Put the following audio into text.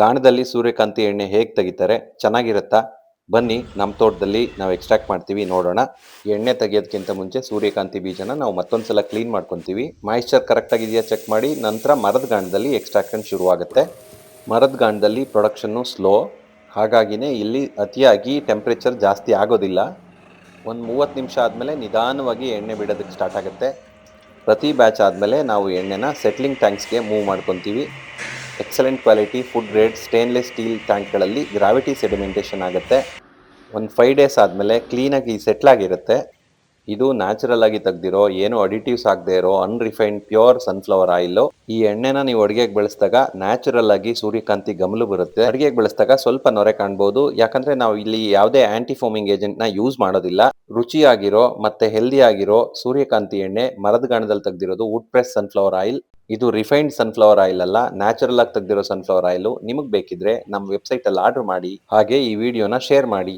ಗಾಣದಲ್ಲಿ ಸೂರ್ಯಕಾಂತಿ ಎಣ್ಣೆ ಹೇಗೆ ತೆಗಿತಾರೆ, ಚೆನ್ನಾಗಿರುತ್ತಾ? ಬನ್ನಿ ನಮ್ಮ ತೋಟದಲ್ಲಿ ನಾವು ಎಕ್ಸ್ಟ್ರಾಕ್ಟ್ ಮಾಡ್ತೀವಿ ನೋಡೋಣ. ಎಣ್ಣೆ ತೆಗಿಯೋದಕ್ಕಿಂತ ಮುಂಚೆ ಸೂರ್ಯಕಾಂತಿ ಬೀಜನ ನಾವು ಮತ್ತೊಂದು ಸಲ ಕ್ಲೀನ್ ಮಾಡ್ಕೊತೀವಿ. ಮಾಯಿಶ್ಚರ್ ಕರೆಕ್ಟಾಗಿದೆಯಾ ಚೆಕ್ ಮಾಡಿ, ನಂತರ ಮರದ ಗಾಣದಲ್ಲಿ ಎಕ್ಸ್ಟ್ರಾಕ್ಷನ್ ಶುರುವಾಗುತ್ತೆ. ಮರದ ಗಾಣದಲ್ಲಿ ಪ್ರೊಡಕ್ಷನ್ನು ಸ್ಲೋ, ಹಾಗಾಗಿನೇ ಇಲ್ಲಿ ಅತಿಯಾಗಿ ಟೆಂಪ್ರೇಚರ್ ಜಾಸ್ತಿ ಆಗೋದಿಲ್ಲ. ಒಂದು 30 ನಿಮಿಷ ಆದಮೇಲೆ ನಿಧಾನವಾಗಿ ಎಣ್ಣೆ ಬಿಡೋದಕ್ಕೆ ಸ್ಟಾರ್ಟ್ ಆಗುತ್ತೆ. ಪ್ರತಿ ಬ್ಯಾಚ್ ಆದಮೇಲೆ ನಾವು ಎಣ್ಣೆನ ಸೆಟ್ಲಿಂಗ್ ಟ್ಯಾಂಕ್ಸ್ಗೆ ಮೂವ್ ಮಾಡ್ಕೊತೀವಿ. Excellent quality food grade stainless steel ಟ್ಯಾಂಕ್ಗಳಲ್ಲಿ ಗ್ರಾವಿಟಿ ಸೆಡಿಮೆಂಟೇಷನ್ ಆಗುತ್ತೆ. ಒಂದು 5 ಡೇಸ್ ಆದಮೇಲೆ ಕ್ಲೀನಾಗಿ ಸೆಟ್ಲ್ ಆಗಿರುತ್ತೆ. ಇದು ನ್ಯಾಚುರಲ್ ಆಗಿ ತೆಗ್ದಿರೋ, ಏನು ಅಡಿಟಿವ್ಸ್ ಆಗದೆ ಇರೋ ಅನ್ರಿಫೈನ್ಡ್ ಪ್ಯೂರ್ ಸನ್ಫ್ಲವರ್ ಆಯಿಲ್. ಈ ಎಣ್ಣೆನ ನೀವು ಅಡುಗೆಗೆ ಬಳಸಿದಾಗ ನ್ಯಾಚುರಲ್ ಆಗಿ ಸೂರ್ಯಕಾಂತಿ ಗಮಲು ಬರುತ್ತೆ. ಅಡುಗೆಗೆ ಬಳಸಿದಾಗ ಸ್ವಲ್ಪ ನೊರೆ ಕಾಣ್ಬೋದು, ಯಾಕಂದ್ರೆ ನಾವು ಇಲ್ಲಿ ಯಾವುದೇ ಆಂಟಿ ಫೋಮಿಂಗ್ ಏಜೆಂಟ್ನ ಯೂಸ್ ಮಾಡೋದಿಲ್ಲ. ರುಚಿಯಾಗಿರೋ ಮತ್ತೆ ಹೆಲ್ದಿ ಆಗಿರೋ ಸೂರ್ಯಕಾಂತಿ ಎಣ್ಣೆ ಮರದ ಗಾಣದಲ್ಲಿ ತೆಗ್ದಿರೋದು ವುಡ್ ಪ್ರೆಸ್ ಸನ್ಫ್ಲವರ್ ಆಯಿಲ್. ಇದು ರಿಫೈನ್ಡ್ ಸನ್ಫ್ಲವರ್ ಆಯಿಲ್ ಅಲ್ಲ, ನ್ಯಾಚುರಲ್ ಆಗಿ ತೆಗ್ದಿರೋ ಸನ್ಫ್ಲವರ್ ಆಯಿಲ್. ನಿಮಗೆ ಬೇಕಿದ್ರೆ ನಮ್ಮ ವೆಬ್ಸೈಟಲ್ಲಿ ಆರ್ಡರ್ ಮಾಡಿ, ಹಾಗೆ ಈ ವಿಡಿಯೋನ ಶೇರ್ ಮಾಡಿ.